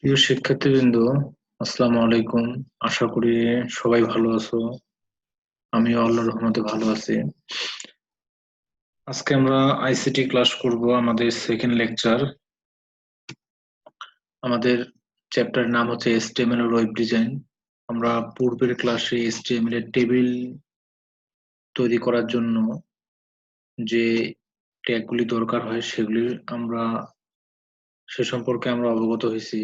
প্রিয় শিক্ষার্থীবৃন্দ, আসসালামু আলাইকুম। আশা করি সবাই ভালো আছো। আমিও আল্লাহর রহমতে ভালো আছি। আজকে আমরা আইসিটি ক্লাস করব, আমাদের সেকেন্ড লেকচার। আমাদের চ্যাপ্টারের নাম হচ্ছে HTML এর ওয়েব ডিজাইন। আমরা পূর্বের ক্লাসে HTML এর টেবিল তৈরি করার জন্য যে ট্যাগগুলি দরকার হয় সেগুলি আমরা সে সম্পর্কে আমরা অবগত হয়েছি।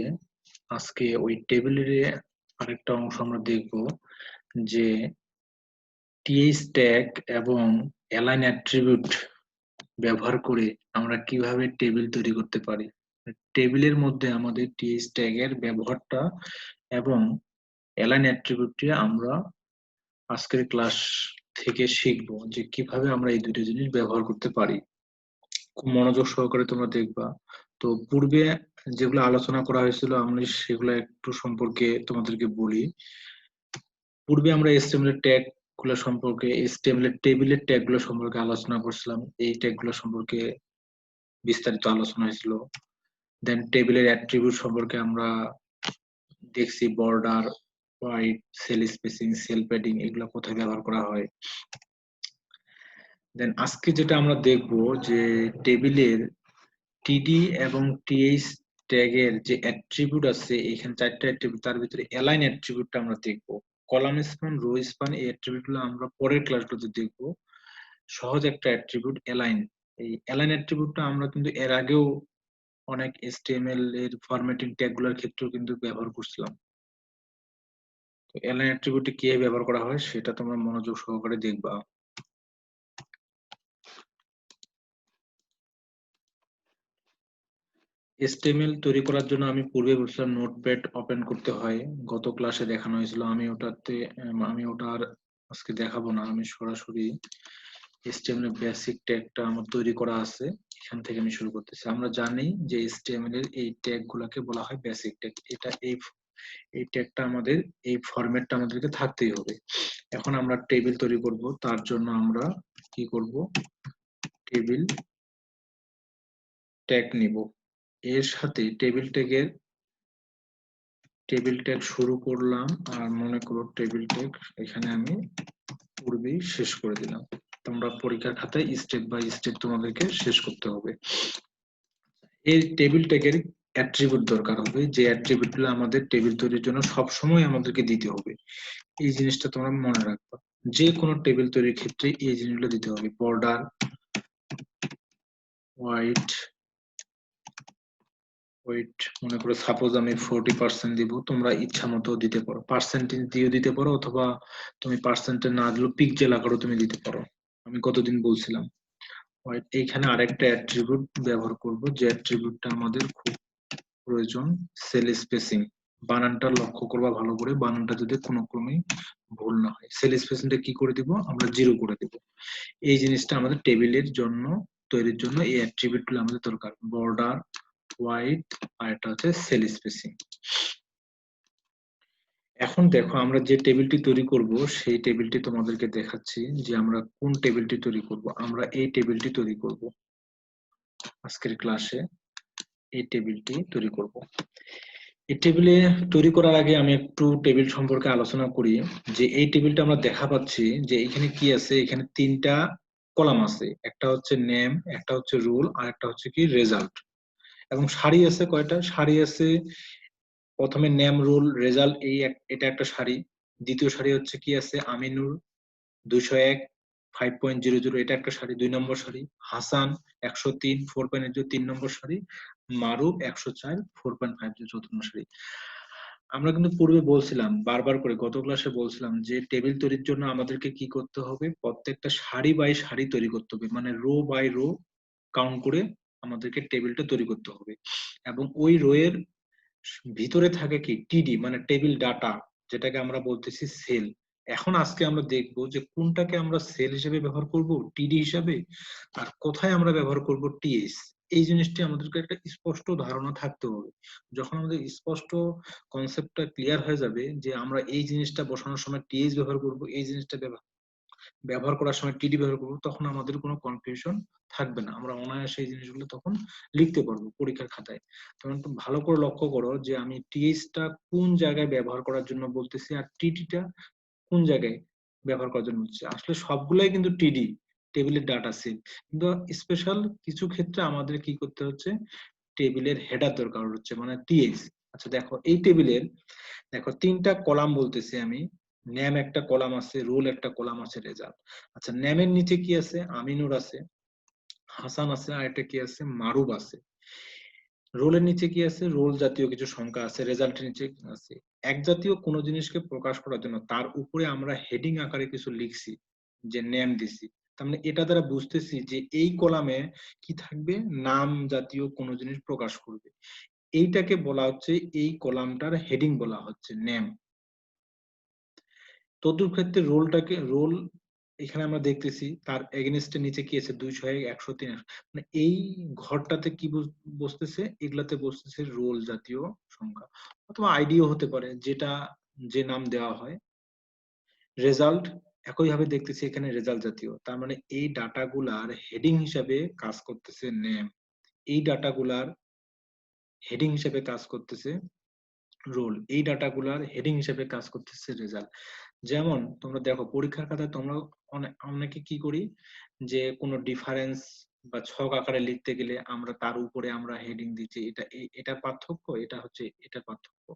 আজকে ওই টেবিলের আরেকটা অংশ আমরা দেখব, যে টিএইচ ট্যাগ এবং অ্যালাইন অ্যাট্রিবিউট ব্যবহার করে আমরা কিভাবে টেবিল তৈরি করতে পারি। টেবিলের মধ্যে আমাদের টিএইচ ট্যাগের ব্যবহারটা এবং অ্যালাইন অ্যাট্রিবিউটটি আমরা আজকের ক্লাস থেকে শিখব, যে কিভাবে আমরা এই দুটো জিনিস ব্যবহার করতে পারি। খুব মনোযোগ সহকারে তোমরা দেখবা। তো পূর্বে যেগুলো আলোচনা করা হয়েছিল আমি সেগুলো একটু সম্পর্কে তোমাদেরকে বলি। পূর্বে আমরা HTML এর ট্যাগ গুলো সম্পর্কে, HTML এর টেবিলের ট্যাগ গুলো সম্পর্কে আলোচনা করছিলাম। এই ট্যাগ গুলো সম্পর্কে বিস্তারিত আলোচনা হয়েছিল। দেন টেবিলের অ্যাট্রিবিউট সম্পর্কে আমরা দেখছি, border, white, sell spacing, sell padding এগুলো কোথায় ব্যবহার করা হয়। দেন আজকে যেটা আমরা দেখব, যে টেবিলের টিডি এবং টিএইচ ট্যাগের যে অ্যাট্রিবিউট আছে, এখানে চারটা অ্যাট্রিবিউট, তার ভিতরে অ্যালাইন অ্যাট্রিবিউটটা আমরা দেখব। কলাম স্প্যান, রো স্প্যান, এই অ্যাট্রিবিউটগুলো আমরা পরের ক্লাসগুলোতে দেখব। সহজ একটা অ্যাট্রিবিউট অ্যালাইন। এই অ্যালাইন অ্যাট্রিবিউটটা আমরা কিন্তু এর আগেও অনেক HTML এর ফরম্যাটিং ট্যাগগুলোর ক্ষেত্রেও কিন্তু ব্যবহার করছিলাম। তো অ্যালাইন অ্যাট্রিবিউটটি কিভাবে ব্যবহার করা হয় সেটা তোমরা মনোযোগ সহকারে দেখবা। HTML তৈরি করার জন্য আমি পূর্বে বলছিলাম নোটপ্যাড ওপেন করতে হয়। গত ক্লাসে দেখানো হয়েছিল। আমি ওটা আর আজকে দেখাবো না। আমি সরাসরি HTML এর বেসিক ট্যাগটা আমার তৈরি করা আছে, এখান থেকে আমি শুরু করতেছি। আমরা জানি যে HTML এর এই ট্যাগ গুলাকে বলা হয় বেসিক ট্যাগ। এটা এই ট্যাগটা আমাদের, এই ফরম্যাটটা আমাদেরকে থাকতেই হবে। এখন আমরা টেবিল তৈরি করব, তার জন্য আমরা কি করব, টেবিল ট্যাগ নিব। এর সাথে টেবিল ট্যাগ শুরু করলাম, আর মনে করো টেবিল ট্যাগ এখানে আমি পূর্বেই শেষ করে দিলাম। তোমরা পরীক্ষার খাতায় স্টেপ বাই স্টেপ তোমাদেরকে শেষ করতে হবে। এই টেবিল ট্যাগের অ্যাট্রিবিউট দরকার হবে, যে অ্যাট্রিবিউটগুলো আমাদের টেবিল তৈরির জন্য সব সময় আমাদেরকে দিতে হবে। এই জিনিসটা তোমরা মনে রাখবা। যে কোনো টেবিল তৈরির ক্ষেত্রে এই জিনিসগুলো দিতে হবে। বর্ডার, হোয়াইট, ওয়েট, মনে করো সাপোজ আমি 40% দিব, তোমরা ইচ্ছা মতো দিতে পারো, পার্সেন্টেজ দিয়ে দিতে পারো, অথবা তুমি পার্সেন্টেজ না দিলেও পিকজেল আকারও তুমি দিতে পারো। আমি কতদিন বলছিলাম। হোয়াইট, এইখানে আরেকটা অ্যাট্রিবিউট ব্যবহার করব, যে অ্যাট্রিবিউটটা আমাদের খুব প্রয়োজন, সেল স্পেসিং। বানানটা লক্ষ্য করবা ভালো করে, বানানটা যদি কোনো ক্রমেই ভুল না হয়। সেল স্পেসিংটা কি করে দিব, আমরা 0 করে দিব। এই জিনিসটা আমাদের টেবিলের জন্য তৈরির জন্য এই অ্যাট্রিবিউটগুলো আমাদের দরকার। বর্ডার, হোয়াইট, আর এটা হচ্ছে সেল স্পেসিং। এখন দেখো, আমরা যে টেবিলটি তৈরি করব সেই টেবিলটি তোমাদেরকে দেখাচ্ছি, যে আমরা কোন টেবিলটি তৈরি করব। আমরা এই টেবিলটি তৈরি করব আজকের ক্লাসে। এই টেবিলটি তৈরি করব। এই টেবিলে তৈরি করার আগে আমি একটু টেবিল সম্পর্কে আলোচনা করি। যে এই টেবিলটা আমরা দেখা পাচ্ছি, যে এখানে কি আছে, এখানে তিনটা কলাম আছে। একটা হচ্ছে নেম, একটা হচ্ছে রোল, আর একটা হচ্ছে কি রেজাল্ট। এবং সারি আছে কয়টা, সারি আছে প্রথমে নেম, রোল, রেজাল্ট, এটা একটা সারি। দ্বিতীয় সারি হচ্ছে কি আছে, আমিনুর 201 5.00, এটা একটা সারি, 2 নম্বর সারি। হাসান 103 4.80, 3 নম্বর সারি। মারুফ 104 4.50, 4 নম্বর সারি। আমরা কিন্তু পূর্বে বলছিলাম, বারবার করে গত ক্লাসে বলছিলাম, যে টেবিল তৈরির জন্য আমাদেরকে কি করতে হবে, প্রত্যেকটা সারি বাই সারি তৈরি করতে হবে, মানে রো বাই রো কাউন্ট করে আমাদেরকে টেবিলটা তৈরি করতে হবে। এবং ওই রো এর ভিতরে থাকে কি টিডি, মানে টেবিল ডাটা, যেটাকে আমরা বলতেছি সেল। এখন আজকে আমরা দেখব যে কোনটাকে আমরা সেল হিসেবে ব্যবহার করব, টিডি হিসাবে, আর কোথায় আমরা ব্যবহার করব টিএস। এই জিনিসটি আমাদেরকে একটা স্পষ্ট ধারণা থাকতে হবে। যখন আমাদের স্পষ্ট কনসেপ্টটা ক্লিয়ার হয়ে যাবে, যে আমরা এই জিনিসটা বসানোর সময় টিএস ব্যবহার করব, এই জিনিসটা ব্যবহার করার সময় টিডি ব্যবহার করবো, তখন আমাদের কোনো কনফিউশন থাকবে না, আমরা অনায়াসে এই জিনিসগুলো তখন লিখতে পারবো পরীক্ষার খাতায়। তখন একটু ভালো করে লক্ষ্য করো যে আমি টিএইচটা কোন জায়গায় ব্যবহার করার জন্য বলতেছি আর টিডিটা কোন জায়গায় ব্যবহার করার জন্য বলতেছি। আসলে সবগুলাই কিন্তু টিডি, টেবিলের ডাটা সেট, কিন্তু স্পেশাল কিছু ক্ষেত্রে আমাদের কি করতে হচ্ছে, টেবিলের হেডার দরকার হচ্ছে, মানে টিএইচ। আচ্ছা দেখো এই টেবিলের দেখো 3টা কলাম বলতেছি আমি, নেম একটা কলাম আছে, রোল একটা কলাম আছে, রেজাল্ট। আচ্ছা নেমের নিচে কি আছে, আমিনুর আছে, হাসান আছে, আর একটা কি আছে, মারুব আছে। রোলের নিচে কি আছে, রোল জাতীয় কিছু সংখ্যা আছে, রেজাল্টের নিচে আছে। এক জাতীয় কোনো জিনিসকে প্রকাশ করার জন্য তার উপরে আমরা হেডিং আকারে কিছু লিখছি, যে নেম দিছি। তার মানে এটা দ্বারা বুঝতেছি যে এই কলামে কি থাকবে, নাম জাতীয় কোনো জিনিস প্রকাশ করবে, এইটাকে বলা হচ্ছে, এই কলামটার হেডিং বলা হচ্ছে নেম। তদুর ক্ষেত্রে রোলটাকে রোল, এখানে আমরা দেখতেছি তার এগেনস্টের নিচে কি আছে, 201, 103, মানে এই ঘরটাতে কি বসতেছে, এগুলাতে বসতেছে রোল জাতীয় সংখ্যা, অথবা আইডিও হতে পারে, যেটা যে নাম দেওয়া হয়। রেজাল্ট একইভাবে দেখতেছি এখানে রেজাল্ট জাতীয়, তার মানে এই ডাটাগুলার হেডিং হিসাবে কাজ করতেছে নেম, এই ডাটাগুলার হেডিং হিসেবে কাজ করতেছে রোল, এই ডাটাগুলার হেডিং হিসেবে কাজ করতেছে রেজাল্ট। যেমন তোমরা দেখো পরীক্ষার খাতায় তোমরা অনেকে কি করি, যে কোনো ডিফারেন্স বা ছক আকারে লিখতে গেলে আমরা তার উপরে আমরা হেডিং দিচ্ছি, এটা পার্থক্য, এটা হচ্ছে এটা পার্থক্য,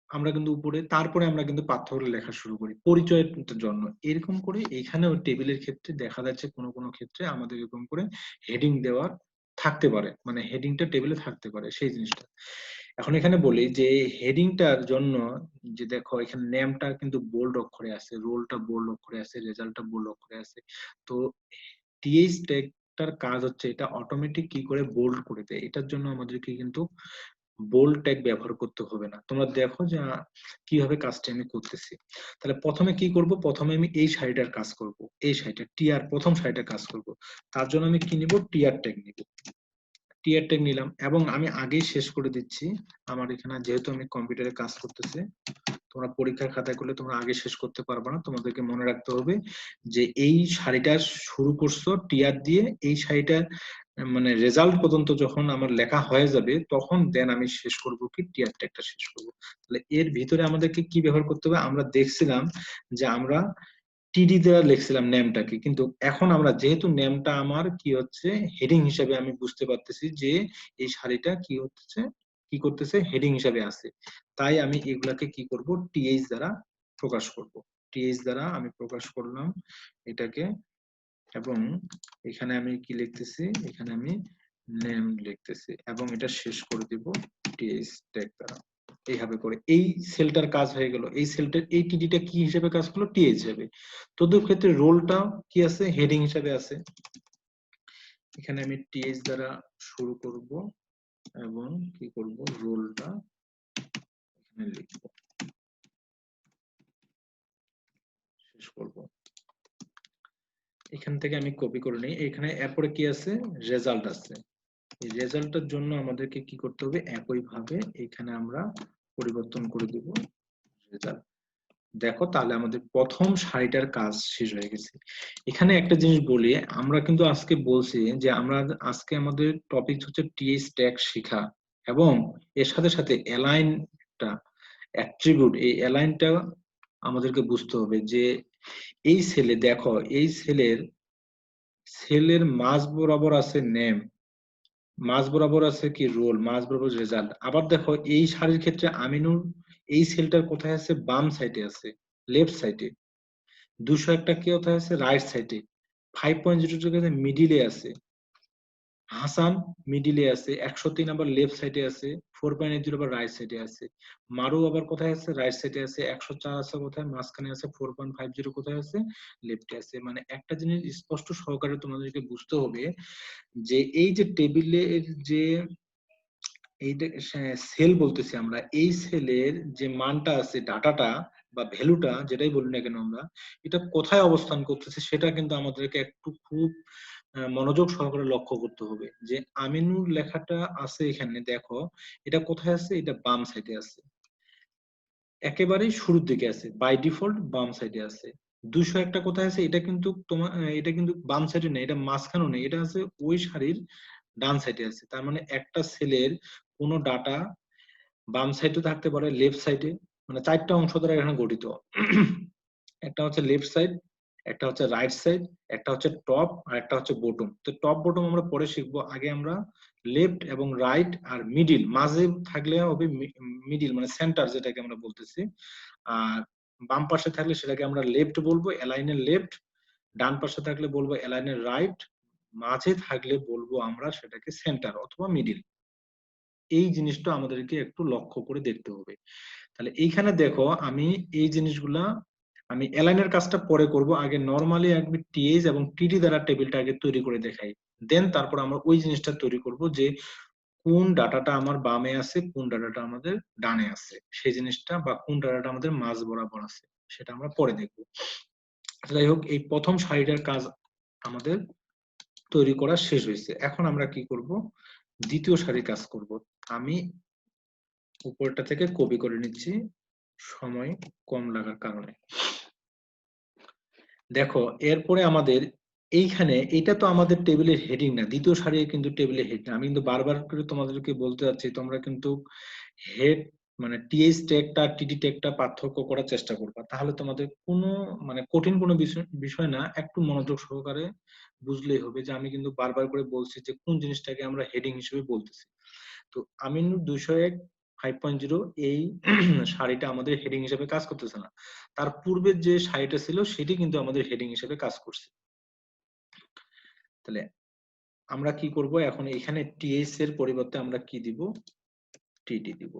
আমরা কিন্তু উপরে, তারপরে আমরা কিন্তু পার্থক্য লেখা শুরু করি পরিচয়ের জন্য। এরকম করে এখানেও টেবিলের ক্ষেত্রে দেখা যাচ্ছে কোনো কোনো ক্ষেত্রে আমাদের এরকম করে হেডিং দেওয়ার থাকতে পারে, মানে হেডিংটা টেবিলে থাকতে পারে সেই জিনিসটা। এখন এখানে বলি যে হেডিংটার জন্য, যে দেখো এখানে নেমটা কিন্তু বোল্ড অক্ষরে আছে, রোলটা বোল্ড অক্ষরে আছে, রেজাল্টটা বোল্ড অক্ষরে আছে। তো টিএইচ ট্যাগটার কাজ হচ্ছে এটা অটোমেটিক কি করে বোল্ড করে দেয়, এটার জন্য আমাদেরকে কিন্তু বোল্ড ট্যাগ ব্যবহার করতে হবে না। তোমরা দেখো যে কিভাবে কাজটা আমি করতেছি। তাহলে প্রথমে কি করব, প্রথমে আমি এই সারিটার কাজ করব, এই সারিটা টিআর প্রথম সারিটার কাজ করব। তার জন্য আমি কি নিব, টিআর ট্যাগ নিব, টিআর ট্যাগ নিলাম, এবং আমি আগেই শেষ করে দিচ্ছি। আমার এখানে যেহেতু আমি কম্পিউটারে কাজ করতেছি, তোমরা পরীক্ষার খাতায় করলে তোমরা আগে শেষ করতে পারবে না, তোমাদেরকে মনে রাখতে হবে যে এই সারিটা শুরু করছো টিআর দিয়ে, এই সারিটা মানে রেজাল্ট পর্যন্ত যখন আমার লেখা হয়ে যাবে তখন দেন আমি শেষ করব কি, টিআর ট্যাগটা শেষ করব। তাহলে এর ভিতরে আমাদেরকে কি ব্যবহার করতে হবে, আমরা দেখছিলাম যে আমরা টিডি দ্বারা লিখছিলাম নেমটাকে, কিন্তু এখন আমরা যেহেতু নেমটা আমার কি হচ্ছে হেডিং হিসেবে আমি বুঝতে পারতেছি যে এই সারিটা কি হচ্ছে, কি করতেছে, হেডিং হিসেবে আছে, তাই আমি এগুলাকে কি করব, টিএইচ দ্বারা প্রকাশ করব। টিএইচ দ্বারা আমি প্রকাশ করলাম এটাকে, এবং এখানে আমি কি লিখতেছি, এখানে আমি নেম লিখতেছি, এবং এটা শেষ করে দিব টিএইচ ট্যাগ দ্বারা। এইভাবে করে এই সেলটার কাজ হয়ে গেল, এই সেলটার এই টিডিটা কি হিসেবে কাজ করলো, টিএইচ হিসেবে। তোদের ক্ষেত্রে রোলটা কি আছে, হেডিং হিসেবে আছে, এখানে আমি টিএইচ দ্বারা শুরু করব এবং কি করব, রোলটা এখানে লিখব, শেষ করব। এখান থেকে আমি কপি করে নিই, এখানে এরপরে কি আছে, রেজাল্ট আছে। এই রেজাল্টের জন্য আমাদেরকে কি করতে হবে, একই ভাবে এখানে আমরা পরিবর্তন করে দিব রেজাল্ট। দেখো তাহলে আমাদের প্রথম সারিটার কাজ শেষ হয়ে গেছে। এখানে একটা জিনিস বলি, আমরা কিন্তু আজকে বলছি যে আমরা আজকে আমাদের টপিক হচ্ছে টিএইচ ট্যাগ শেখা, এবং এর সাথে সাথে অ্যালাইনটা, অ্যাট্রিবিউট, এই অ্যালাইনটা আমাদেরকে বুঝতে হবে যে এই সেলে দেখো, এই সেলের মাঝ বরাবর আছে নেম, মাঝ বরাবর আছে কি রোল, মাঝ বরাবর রেজাল্ট। আবার দেখো এই সারির ক্ষেত্রে আমিনুর এই সেলটার কোথায় আছে, বাম সাইডে আছে, লেফট সাইডে। 201টা কি কোথায় আছে, রাইট সাইডে। 5.02 মিডিলে আছে, হাসান মিডিলে আছে, 103 আবার লেফট সাইডে আছে, 4.80 আবার রাইট সাইডে আছে, মারু আবার কোথায় আছে, রাইট সাইডে আছে, 104 আছে কোথায়, মাঝখানে আছে, 4.50 কোথায় আছে, লেফটে আছে। মানে একটা জিনিস স্পষ্ট সহকারে তোমাদেরকে বুঝতে হবে যে এই যে টেবিলের যে এইটা সেল বলতেছি আমরা, এই সেলের যে মানটা আছে, ডাটাটা বা ভ্যালুটা যেটাই বলি না কেন আমরা, এটা কোথায় অবস্থান করতেছে সেটা কিন্তু আমাদেরকে একটু খুব মনোযোগ সহকারে লক্ষ্য করতে হবে। যে আমিনুর লেখাটা আছে এখানে দেখো, এটা কোথায় আছে, এটা বাম সাইডে আছে, একেবারেই শুরুর দিকে আছে, বাই ডিফল্ট বাম সাইডে আছে। 201টা কোথায় আছে, এটা কিন্তু তোমার এটা কিন্তু বাম সাইডে নেই, এটা মাঝখানেও নেই, এটা আছে ওই সারির ডান সাইডে আছে। তার মানে একটা সেলের কোনো ডাটা বাম সাইডে থাকতে পারে, লেফট সাইডে, মানে 4টা অংশ দ্বারা এখানে গঠিত। একটা হচ্ছে লেফট সাইড, একটা হচ্ছে রাইট সাইড, একটা হচ্ছে টপ, আর একটা হচ্ছে বটম। তো টপ বটম আমরা পরে শিখবো, আগে আমরা লেফট এবং রাইট আর মিডিল, মাঝে থাকলে হবে মিডিল মানে সেন্টার যেটাকে আমরা বলতেছি, আর বাম পাশে থাকলে সেটাকে আমরা লেফট বলবো, অ্যালাইনের লেফট, ডান পাশে থাকলে বলবো অ্যালাইনের রাইট, মাঝে থাকলে বলবো আমরা সেটাকে সেন্টার অথবা মিডিল। এই জিনিসটা আমাদেরকে একটু লক্ষ্য করে দেখতে হবে। তাহলে এইখানে দেখো আমি এই জিনিসগুলা, আমি অ্যালাইনের কাজটা পরে করব, আগে নরমালি একবার টিএইচ এবং টিডি দ্বারা টেবিলটা আগে তৈরি করে দেখাই, দেন তারপর আমরা ওই জিনিসটা তৈরি করব যে কোন ডাটাটা আমার বামে আছে, কোন ডাটাটা আমাদের ডানে আছে, সেই জিনিসটা, বা কোন ডাটাটা আমাদের মাঝ বরাবর আছে সেটা আমরা পরে দেখব। যাই হোক, এই প্রথম সারিটার কাজ আমাদের তৈরি করা শেষ হয়েছে। এখন আমরা কি করব, দ্বিতীয় সারির কাজ করব। আমি উপরটা থেকে কপি করে নিচ্ছি সময় কম লাগার কারণে। দেখো এরপরে আমাদের এইখানে, এটা তো আমাদের টেবিলের হেডিং না, দ্বিতীয় সারি কিন্তু টেবিলের হেড না। আমি কিন্তু বারবার করে তোমাদেরকে বলতে যাচ্ছি, তোমরা কিন্তু হেড মানে টিএইচ ট্যাগটা টিডি ট্যাগটা পার্থক্য করার চেষ্টা করবা, তাহলে তোমাদের কোনো মানে কঠিন কোনো বিষয় না, একটু মনোযোগ সহকারে বুঝলেই হবে যে আমি কিন্তু বারবার করে বলছি যে কোন জিনিসটাকে আমরা হেডিং হিসেবে বলতেছি। তো আমিনুর 201 5.0 এই সারিটা আমাদের হেডিং হিসেবে কাজ করতেছে না, তার পূর্বের যে সারিটা ছিল সেটি কিন্তু আমাদের হেডিং হিসেবে কাজ করছে। তাহলে আমরা কি করব এখন, এখানে টিএইচ এর পরিবর্তে আমরা কি দিব, টিডি দিব।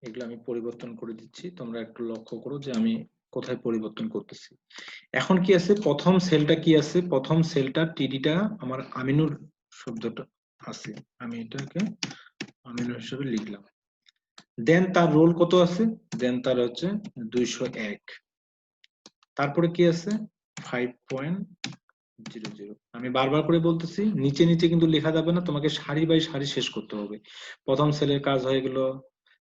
এগুলো আমি পরিবর্তন করে দিচ্ছি, তোমরা একটু লক্ষ্য করো যে আমি কোথায় পরিবর্তন করতেছি। এখন কি আছে, প্রথম সেলটা কি আছে, প্রথম সেলটা টিডিটা আমার আমিনুর শব্দটা আছে, আমি এটাকে আমিনুর হিসেবে লিখলাম। দেন তার রোল কত আছে, দেন তার হচ্ছে 201। তারপরে কি আছে 5.00। আমি বারবার করে বলতেছি, নিচে নিচে কিন্তু লেখা যাবে না, তোমাকে সারি বাই সারি শেষ করতে হবে। প্রথম সেলের কাজ হয়ে গেল,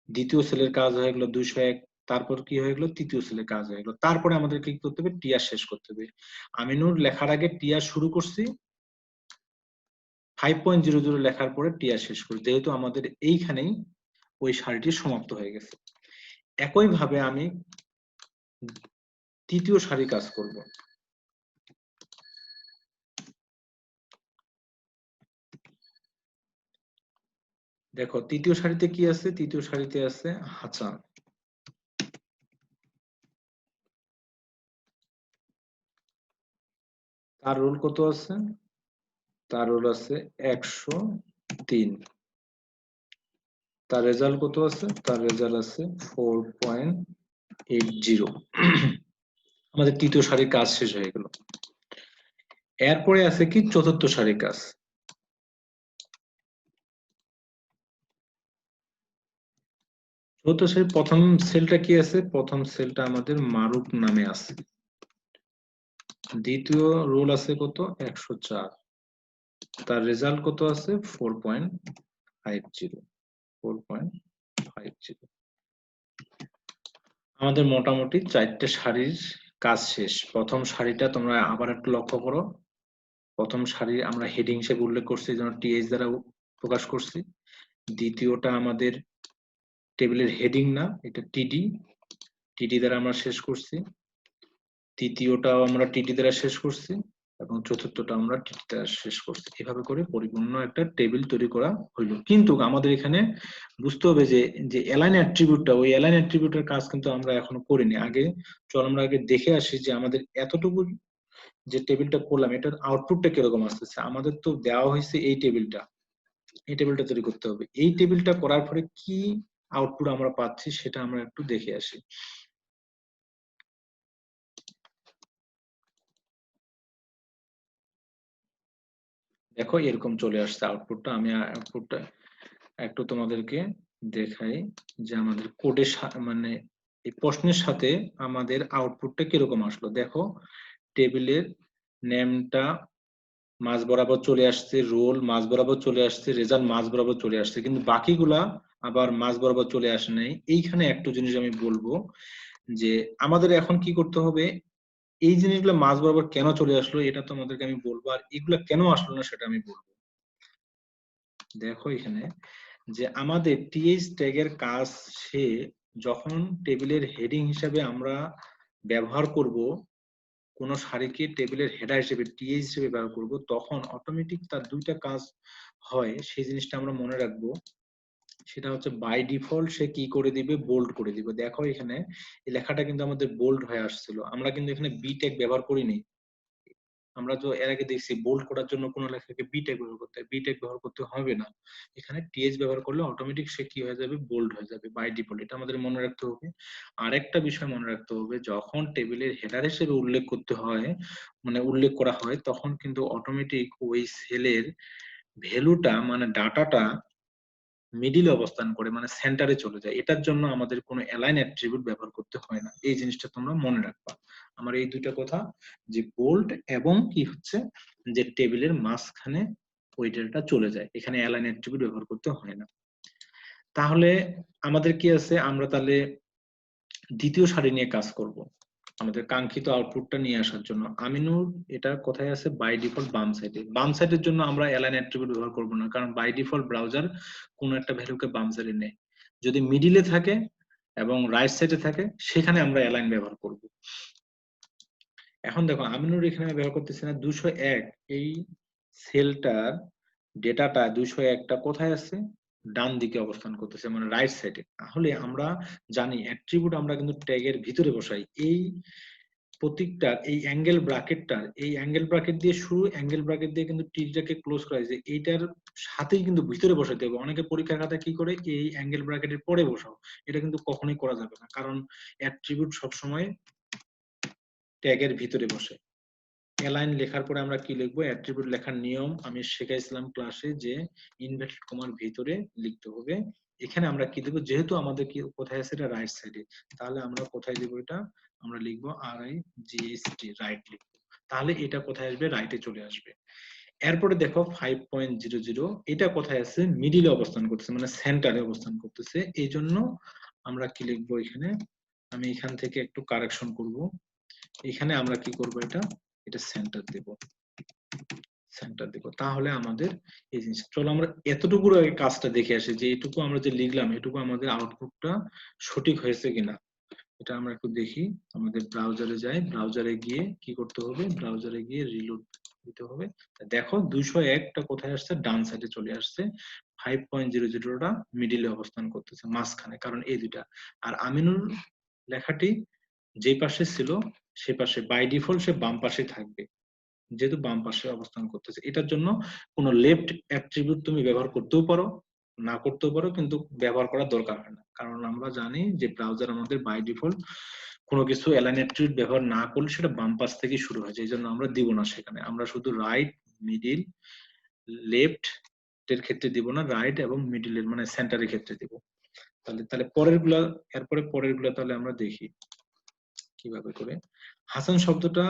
দ্বিতীয় সেলের কাজ হয়ে গেল 201, তারপর কি হয়ে গেল, তৃতীয় সেলের কাজ হয়ে গেল, তারপরে আমাদের কি করতে হবে, টিআর শেষ করতে হবে। আমিনুর লেখার আগে টিআর শুরু করছি, 5.00 লেখার পরে টিআর শেষ করি, যেহেতু আমাদের এইখানেই ওই সারিটি সমাপ্ত হয়ে গেছে। একই ভাবে আমি তৃতীয় সারি কাজ করব। দেখো তৃতীয় সারিতে কি আছে, তৃতীয় সারিতে আছে হাসান। তার রোল কত আছে, তার রোল আছে 103। তার রেজাল্ট কত আছে, তার রেজাল্ট আছে 4.80। আমাদের তৃতীয় সারির কাজ শেষ হয়ে গেল। এরপরে আছে কি চতুর্থ সারির কাজ। চতুর্থ সারির প্রথম সেলটা কি আছে, প্রথম সেলটা আমাদের মারুফ নামে আছে। দ্বিতীয় রোল আছে কত 104। তার রেজাল্ট কত আছে 4.50। 4.50। আমাদের মোটামুটি 4টে সারির কাজ শেষ। প্রথম সারিটা তোমরা আবার একটু লক্ষ্য করো, প্রথম সারি আমরা হেডিং হিসেবে উল্লেখ করছি, যেন টিএইচ দ্বারা প্রকাশ করছি। দ্বিতীয়টা আমাদের টেবিলের হেডিং না, এটা টিডি, টিডি দ্বারা আমরা শেষ করছি। তৃতীয়টাও আমরা টিডি দ্বারা শেষ করছি এবং চতুর্থটা আমরা টিডি দ্বারা শেষ করছি। এভাবে করে পরিপূর্ণ একটা টেবিল তৈরি করা হইলো। কিন্তু আমাদের এখানে বুঝতে হবে যে যে অ্যালাইন অ্যাট্রিবিউটটা, ওই অ্যালাইন অ্যাট্রিবিউটের কাজ কিন্তু আমরা এখনো করিনি। আগে চল আমরা আগে দেখে আসি যে আমাদের এতটুকু যে টেবিলটা করলাম এটার আউটপুটটা কিরকম আসতেছে। আমাদের তো দেওয়া হয়েছে এই টেবিলটা, এই টেবিলটা তৈরি করতে হবে। এই টেবিলটা করার পরে কি আউটপুট আমরা পাচ্ছি সেটা আমরা একটু দেখে আসি। দেখো এরকম চলে আসছে আউটপুটটা। আমি আউটপুটটা একটু তোমাদেরকে দেখাই যে আমাদের কোডের মানে এই প্রশ্নের সাথে আমাদের আউটপুটটা কিরকম আসলো। দেখো টেবিলের নেমটা মাঝ বরাবর চলে আসছে, রোল মাঝ বরাবর চলে আসছে, রেজাল্ট মাঝ বরাবর চলে আসছে, কিন্তু বাকিগুলা আবার মাঝ বরাবর চলে আসে নাই। এইখানে একটু জিনিস আমি বলবো যে আমাদের এখন কি করতে হবে, এই জিনিসগুলো মাঝ বরাবর কেন চলে আসলো এটা তো আমাদেরকে আমি বলবো, আর এগুলো কেন আসলো না সেটা আমি বলবো। দেখো এখানে যে আমাদের টিএইচ ট্যাগের কাজ, সে যখন টেবিলের হেডিং হিসাবে আমরা ব্যবহার করব, কোন সারিকে টেবিলের হেডার হিসেবে টিএইচ হিসেবে ব্যবহার করব, তখন অটোমেটিক তার দুইটা কাজ হয়, সেই জিনিসটা আমরা মনে রাখবো। সেটা হচ্ছে বাই ডিফল্ট সে কি করে দিবে, বোল্ড করে দিবে। দেখো এখানে এই লেখাটা কিন্তু আমাদের বোল্ড হয়ে আসছিল, আমরা কিন্তু এখানে বি ট্যাগ ব্যবহার করিনি। আমরা তো এর আগে দেখছি বোল্ড করার জন্য কোন লেখাকে বি ট্যাগ ব্যবহার করতে হয়, বি ট্যাগ ব্যবহার করতে হবে না। এখানে টিএইচ ব্যবহার করলে অটোমেটিক সে কি হয়ে যাবে, বোল্ড হয়ে যাবে বাই ডিফল্ট। এটা আমাদের মনে রাখতে হবে। আরেকটা বিষয় মনে রাখতে হবে, যখন টেবিলের হেডার হিসেবে উল্লেখ করতে হয়, মানে উল্লেখ করা হয়, তখন কিন্তু অটোমেটিক ওই সেলের ভ্যালুটা মানে ডাটাটা মিডিলে অবস্থান করে, মানে সেন্টারে চলে যায়। এটার জন্য আমাদের কোনো অ্যালাইন অ্যাট্রিবিউট ব্যবহার করতে হয় না। এই জিনিসটা তোমরা মনে রাখবা। আমার এই দুইটা কথা, যে বোল্ড এবং কি হচ্ছে যে টেবিলের মাঝখানে ওই ডেটাটা চলে যায়, এখানে অ্যালাইন অ্যাট্রিবিউট ব্যবহার করতে হয় না। তাহলে আমাদের কি আছে, আমরা তাহলে দ্বিতীয় সারি নিয়ে কাজ করব আমাদের কাঙ্ক্ষিত আউটপুটটা নিয়ে আসার জন্য। আমিনুর এটা কোথায় আছে, বাই ডিফল্ট বাম সাইডে। বাম সাইডের জন্য আমরা অ্যালাইন অ্যাট্রিবিউট ব্যবহার করব না, কারণ বাই ডিফল্ট ব্রাউজার কোন একটা ভ্যালুকে বাম সাইডে নেয়। যদি মিডিলে থাকে এবং রাইট সাইডে থাকে, সেখানে আমরা অ্যালাইন ব্যবহার করব। এখন দেখো আমিনুর এখানে ব্যবহার করতেছি না 201, এই সেলটার ডেটাটা 201টা কোথায় আছে, ডান দিকে অবস্থান করতেছে, মানে রাইট সাইডে। তাহলে আমরা জানি অ্যাট্রিবিউট আমরা কিন্তু ট্যাগের ভিতরে বসাই। এই প্রতীকটার এই অ্যাঙ্গেল ব্র্যাকেটটার, এই অ্যাঙ্গেল ব্র্যাকেট দিয়ে শুরু, অ্যাঙ্গেল ব্র্যাকেট দিয়ে কিন্তু টিটাকে ক্লোজ করা যায়, এইটার সাথেই কিন্তু ভিতরে বসাতে হবে। অনেকে পরীক্ষার খাতায় কি করে, এই অ্যাঙ্গেল ব্র্যাকেটের পরে বসাও, এটা কিন্তু কখনোই করা যাবে না, কারণ অ্যাট্রিবিউট সবসময় ট্যাগের ভিতরে বসে। অ্যালাইন লেখার পরে আমরা কি লিখবো, অ্যাট্রিবিউট লেখার নিয়ম আমি শিখাইছিলাম ক্লাসে, যে ইনভার্টেড কমার ভিতরে লিখতে হবে। এখানে আমরা কি দেবো, যেহেতু আমাদের কি কোথায় আছে, এটা রাইট সাইডে, তাহলে আমরা কোথায় দেবো, এটা আমরা লিখবো RIGHT, রাইট লিখবো। তাহলে এটা কোথায় আসবে, রাইটে চলে আসবে। এরপরে দেখো 5.00, এটা কোথায় আছে, মিডিলে অবস্থান করতেছে, মানে সেন্টারে অবস্থান করতেছে। এই জন্য আমরা কি লিখবো এখানে, আমি এখান থেকে একটু কারেকশন করব। এখানে আমরা কি করব, এটা সেন্টার দেব, সেন্টার দেব। তাহলে আমাদের এই জিনিস, চলো আমরা এতটুকু কাজটা দেখে আসি, যে এটুকু আমরা যে লিখলাম, এটুকু আমাদের আউটপুটটা সঠিক হয়েছে কিনা। এটা আমরা একটু দেখি। আমাদের ব্রাউজারে যাই, ব্রাউজারে গিয়ে কি করতে হবে, ব্রাউজারে গিয়ে রিলোড দিতে হবে। দেখো 201টা কোথায় আসছে, ডান সাইডে চলে আসছে। 5.00টা মিডিলে অবস্থান করতেছে, মাঝখানে, কারণ এই দুইটা। আর আমিনুর লেখাটি যে পাশে ছিল, সে পাশে বাই ডিফল্ট সে বাম পাশে থাকবে, যেহেতু বাম পাশে অবস্থান করতেছে। এটার জন্য কোনো লেফট অ্যাট্রিবিউট তুমি ব্যবহার করতেও পারো, না করতেও পারো, কিন্তু ব্যবহার করার দরকার হয় না, কারণ আমরা জানি যে ব্রাউজার আমাদের বাই ডিফল্ট কোনো কিছু অ্যালাইন অ্যাট্রিবিউট ব্যবহার না করলে সেটা বাম পাশ থেকে শুরু হয়, এই জন্য আমরা দিব না সেখানে। আমরা শুধু রাইট, মিডিল, লেফট এর ক্ষেত্রে দিব না, রাইট এবং মিডিলের মানে সেন্টারের ক্ষেত্রে দিব। তাহলে তাহলে পরের গুলা, এরপরে পরের গুলা তাহলে আমরা দেখি কিভাবে করে। হাসান শব্দটা,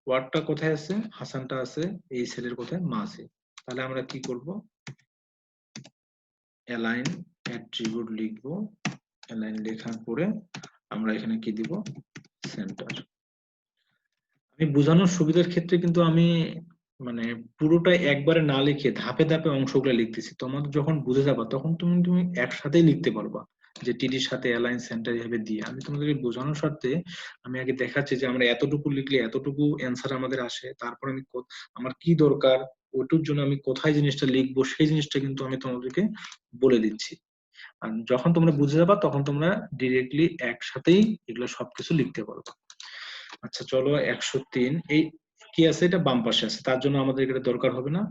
ওয়ার্ডটা কোথায় আছে, হাসানটা আছে এই সেলের কোথায়, মাঝে। তাহলে আমরা কি করব, অ্যালাইন অ্যাট্রিবিউট লিখব। অ্যালাইন লেখার পরে আমরা এখানে কি দিব, সেন্টার। আমি বোঝানোর সুবিধার ক্ষেত্রে কিন্তু আমি মানে পুরোটা একবারে না লিখে ধাপে ধাপে অংশগুলো লিখতেছি। তোমাদের যখন বুঝে যাবা তখন তুমি তুমি একসাথেই লিখতে পারবা, যে টিডির সাথে অ্যালাইন সেন্টার এভাবে দিয়ে। আমি তোমাদেরকে বোঝানোর স্বার্থে আমি আগে দেখাচ্ছি যে আমরা এতটুকু লিখলে এতটুকু অ্যান্সার আমাদের আসে, তারপর আমি আমার কি দরকার, ওইটুর জন্য আমি কোথায় জিনিসটা লিখবো, সেই জিনিসটা কিন্তু আমি তোমাদেরকে বলে দিচ্ছি। আর যখন তোমরা বুঝে যাবা তখন তোমরা ডিরেক্টলি একসাথেই এগুলো সবকিছু লিখতে পারবা। আচ্ছা চলো 103, এই কি আছে, এটা বাম পাশে আছে, তার জন্য আমাদের এটা দরকার হবে না,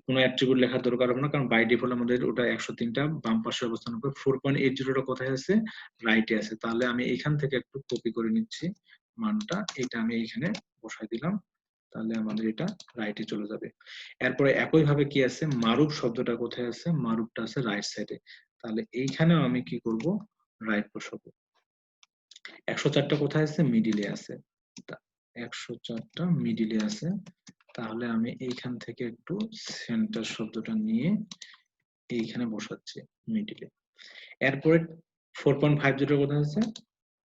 কোনো অ্যাট্রিবিউট লেখার দরকার হবে না, কারণ বাই ডিফল্ট আমাদের ওটা 103টা বাম পাশে অবস্থান করবে। 4.80টা কোথায় আছে, রাইটে আছে। তাহলে আমি এখান থেকে একটু কপি করে নিচ্ছি মানটা, এটা আমি এখানে বসাই দিলাম, তাহলে আমাদের এটা রাইটে চলে যাবে। এরপরে একই ভাবে কি আছে, মারুফ শব্দটা কোথায় আছে, মারুফটা আছে রাইট সাইডে। তাহলে এইখানেও আমি কি করব, রাইট বসাবো। 104টা কোথায় আছে, মিডিলে আছে। 104টা মিডিলে আছে। তাহলে আমি এইখান থেকে একটু সেন্টার শব্দটা নিয়ে এইখানে বসাচ্ছি মিডিলে। এরপরে 4.50 কথা আছে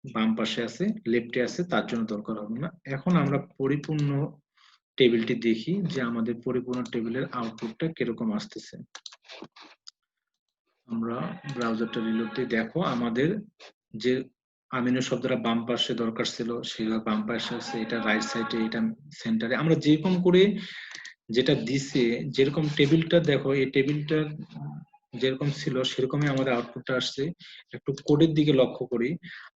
বাম পাশে আছে, লেফটে আছে, তার জন্য দরকার হবে না। এখন আমরা পরিপূর্ণ টেবিলটি দেখি যে আমাদের পরিপূর্ণ টেবিলের আউটপুটটা কিরকম আসতেছে। আমরা ব্রাউজারটা রিলোড দিয়ে দেখো আমাদের যে আমিনো শব্দটা বাম পাশে দরকার ছিল সেটা বাম পাশে আছে, এটা রাইট সাইডে, এটা সেন্টারে। আমরা যেরকম করে যেটা দিছে, যেরকম টেবিলটা দেখো, এই টেবিলটা যেরকম ছিল সেরকমই আমাদের আউটপুটটা আসছে। একটু কোডের দিকে লক্ষ্য করি,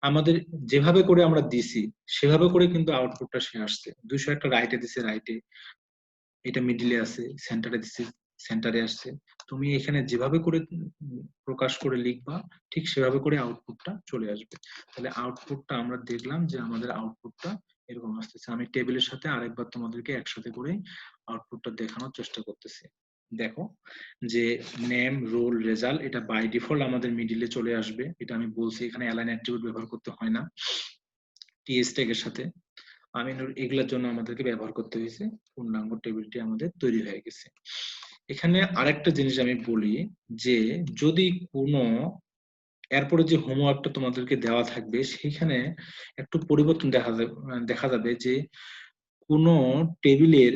আমাদের যেভাবে করে আমরা দিছি সেভাবে করে কিন্তু আউটপুটটা সে আসছে। 200 একটা রাইটে দিছে, রাইটে, এটা মিডিলে আছে, সেন্টারে দিছে, সেন্টারে আসছে। তুমি এখানে যেভাবে করে প্রকাশ করে লিখবা ঠিক সেভাবে করে আউটপুটটা চলে আসবে। তাহলে আউটপুটটা আমরা দেখলাম যে আমাদের আউটপুটটা এরকম আসতেছে। আমি টেবিলের সাথে আরেকবার তোমাদেরকে একসাথে করে আউটপুটটা দেখানোর চেষ্টা করতেছি। দেখো যে নেম, রোল, রেজাল্ট এটা বাই ডিফল্ট আমাদের মিডিলে চলে আসবে। এটা আমি বলছি, এখানে অ্যালাইন অ্যাট্রিবিউট ব্যবহার করতে হয় না টিএস ট্যাগের সাথে। এগুলোর জন্য আমাদেরকে ব্যবহার করতে হয়েছে। পূর্ণাঙ্গ টেবিলটি আমাদের তৈরি হয়ে গেছে। এখানে আরেকটা জিনিস আমি বলি যে যদি কোনো এরপরে যে হোমওয়ার্কটা তোমাদেরকে দেওয়া থাকবে সেখানে একটু পরিবর্তন দেখা যাবে যে কোনো টেবিলের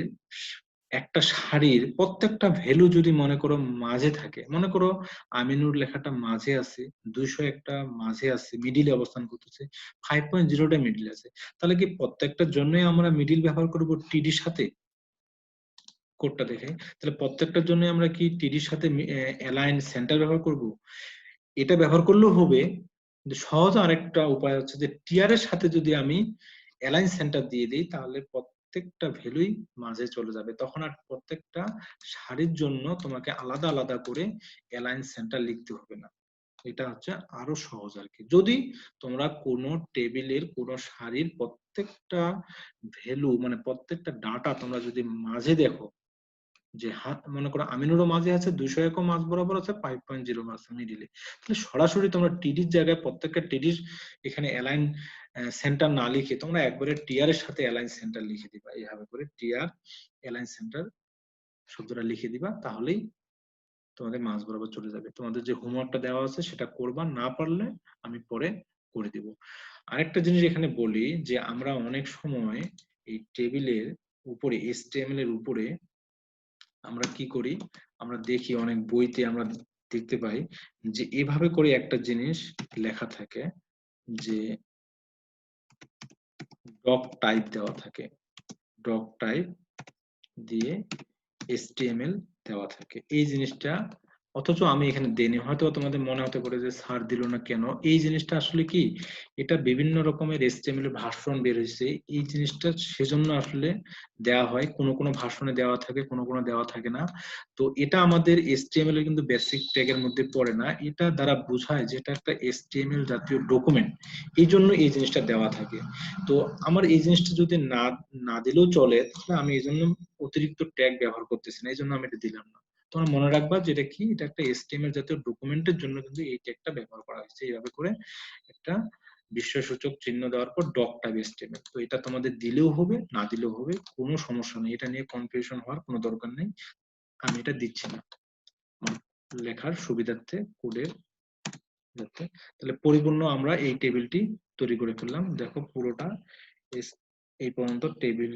একটা সারির প্রত্যেকটা ভ্যালু যদি মনে করো মাঝে থাকে, মনে করো আমিনুর লেখাটা মাঝে আছে, 200 একটা মাঝে আছে, মিডিলে অবস্থান করতেছে, 5.0টা মিডিল আছে, তাহলে কি প্রত্যেকটার জন্যই আমরা মিডিল ব্যবহার করব টিডির সাথে? কোডটা দেখে তাহলে প্রত্যেকটার জন্য আমরা কি টিডির সাথে অ্যালাইন সেন্টার ব্যবহার করব? এটা ব্যবহার করলেও হবে, কিন্তু সহজ আরেকটা উপায় হচ্ছে যে টিআর এর সাথে যদি আমি অ্যালাইন সেন্টার দিয়ে দিই তাহলে প্রত্যেকটা ভ্যালুই মাঝে চলে যাবে। তখন আর প্রত্যেকটা সারির জন্য তোমাকে আলাদা আলাদা করে অ্যালাইন সেন্টার লিখতে হবে না। এটা হচ্ছে আরো সহজ আর কি। যদি তোমরা কোনো টেবিলের কোনো সারির প্রত্যেকটা ভ্যালু মানে প্রত্যেকটা ডাটা তোমরা যদি মাঝে দেখো, যে মনে করো আমিনুরও মাঝে আছে, 200 একও মাঝ বরাবর আছে, 5.0 আছে মিডিলে, তাহলে সরাসরি তোমরা টিডির জায়গায় প্রত্যেকটা টিডির এখানে অ্যালাইন সেন্টার না লিখে তোমরা একবারে টিআর এর সাথে অ্যালাইন সেন্টার লিখে দিবা। এইভাবে করে টিআর অ্যালাইন সেন্টার শব্দটা লিখে দিবা, তাহলেই তোমাদের মাঝ বরাবর চলে যাবে। তোমাদের যে হোমওয়ার্কটা দেওয়া আছে সেটা করবা, না পারলে আমি পরে করে দিব। আরেকটা জিনিস এখানে বলি যে আমরা অনেক সময় এই টেবিলের উপরে HTML এর উপরে আমরা কি করি, আমরা দেখি অনেক বইতে আমরা দেখতে পাই যে এভাবে করে একটা জিনিস লেখা থাকে যে ডক টাইপ দেওয়া থাকে, ডক টাইপ দিয়ে HTML দেওয়া থাকে। এই জিনিসটা অথচ আমি এখানে দেইনি, হয়তো তোমাদের মনে হতে পারে যে স্যার দিল না কেন। এই জিনিসটা আসলে কি, এটা বিভিন্ন রকমের HTML এর ভার্সন বের হয়েছে, এই জিনিসটা সেজন্য আসলে দেওয়া হয়। কোনো কোনো ভার্সনে দেওয়া থাকে, কোনো কোনো দেওয়া থাকে না। তো এটা আমাদের HTML এর কিন্তু বেসিক ট্যাগের মধ্যে পড়ে না, এটা দ্বারা বোঝায় যে এটা একটা HTML জাতীয় ডকুমেন্ট, এই জন্য এই জিনিসটা দেওয়া থাকে। তো আমার এই জিনিসটা যদি না না দিলেও চলে, তাহলে আমি এই জন্য অতিরিক্ত ট্যাগ ব্যবহার করতেছি না, এই জন্য আমি এটা দিলাম না। তোমরা মনে রাখবা যে এটা কি, এটা একটা HTML জাতীয় ডকুমেন্টের জন্য কিন্তু এই ট্যাগটা ব্যবহার করা হয়েছে। এইভাবে করে একটা বিস্ময়সূচক চিহ্ন দেওয়ার পর ডক টাইপ HTML, তো এটা তোমাদের দিলেও হবে না দিলেও হবে, কোনো সমস্যা নেই, এটা নিয়ে কনফিউশন হওয়ার কোনো দরকার নেই। আমি এটা দিচ্ছি না লেখার সুবিধার্থে, কোডের যাতে। তাহলে পরিপূর্ণ আমরা এই টেবিলটি তৈরি করে ফেললাম। দেখো পুরোটা এই পর্যন্ত টেবিল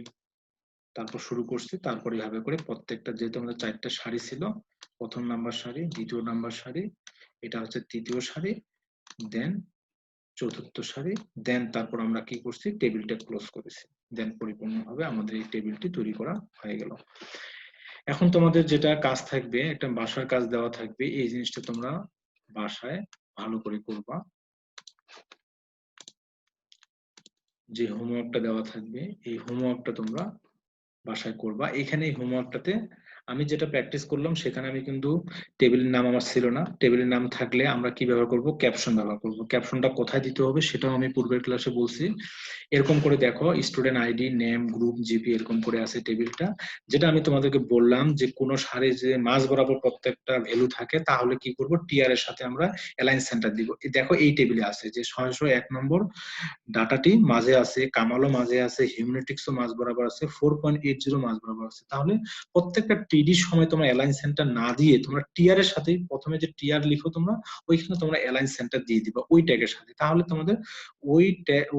তারপর শুরু করছি, তারপর এইভাবে করে প্রত্যেকটা, যেহেতু আমাদের 4টা সারি ছিল, প্রথম নাম্বার সারি, দ্বিতীয় নাম্বার সারি, এটা হচ্ছে তৃতীয় সারি, দেন চতুর্থ সারি, দেন তারপর আমরা কি করছি, টেবিলটা ক্লোজ করেছি, দেন পরিপূর্ণভাবে আমাদের এই টেবিলটি তৈরি করা হয়ে গেল। এখন তোমাদের যেটা কাজ থাকবে, একটা বাসার কাজ দেওয়া থাকবে, এই জিনিসটা তোমরা বাসায় ভালো করে করবা। যে হোমওয়ার্কটা দেওয়া থাকবে এই হোমওয়ার্কটা তোমরা বাসায় করবা। এখানে এই হোমওয়ার্কটাতে আমি যেটা প্র্যাকটিস করলাম, সেখানে আমি কিন্তু টেবিলের নাম আমার ছিল না। টেবিলের নাম থাকলে আমরা কি ব্যবহার করব, ক্যাপশন ব্যবহার করব। ক্যাপশনটা কোথায় দিতে হবে সেটাও আমি পূর্বের ক্লাসে বলছি। এরকম করে দেখো, student ID, name, group, GP এরকম করে আছে টেবিলটা। যেটা আমি তোমাদেরকে বললাম যে কোনো সারে যে মাঝ বরাবর প্রত্যেকটা ভ্যালু থাকে, তাহলে কি করব, টিআর এর সাথে আমরা অ্যালাইন সেন্টার দিব। দেখো এই টেবিলে আছে যে 601 নম্বর ডাটাটি মাঝে আছে, কামালও মাঝে আছে, হিউম্যানিটিক্সও মাঝ বরাবর আছে, 4.80 মাঝ বরাবর আছে। তাহলে প্রত্যেকটা টিডির সময় তোমরা অ্যালাইন সেন্টার না দিয়ে তোমরা টিআর এর সাথে প্রথমে যে টিআর লিখো তোমরা ওইখানে তোমরা অ্যালাইন সেন্টার দিয়ে দিবা ওই ট্যাগের সাথে, তাহলে তোমাদের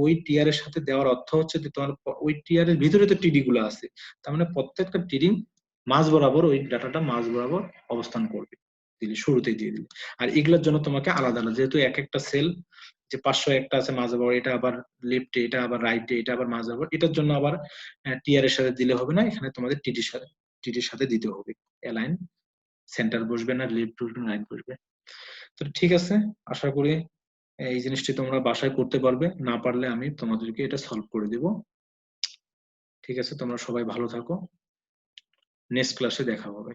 ওই টিআর এর সাথে দেওয়ার অর্থ হচ্ছে যে তোমার ওই টিআর এর ভিতরে তো টিডি গুলো আছে, তার মানে প্রত্যেকটা টিডি মাঝ বরাবর ওই ডাটাটা মাঝ বরাবর অবস্থান করবে দিলে, শুরুতেই দিয়ে দিলে। আর এগুলোর জন্য তোমাকে আলাদা আলাদা, যেহেতু এক একটা সেল যে 500 একটা আছে মাঝ বরাবর, এটা আবার লেফটে, এটা আবার রাইটে, এটা আবার মাঝ বরাবর, এটার জন্য আবার টিআর এর সাথে দিলে হবে না, এখানে তোমাদের টিডির সাথে দিতে হবে। অ্যালাইন সেন্টার বসবে না, লেফট বসবে না, রাইট বসবে। তো ঠিক আছে, আশা করি এই জিনিসটি তোমরা বাসায় করতে পারবে, না পারলে আমি তোমাদেরকে এটা সলভ করে দেব। ঠিক আছে, তোমরা সবাই ভালো থাকো, নেক্সট ক্লাসে দেখা হবে।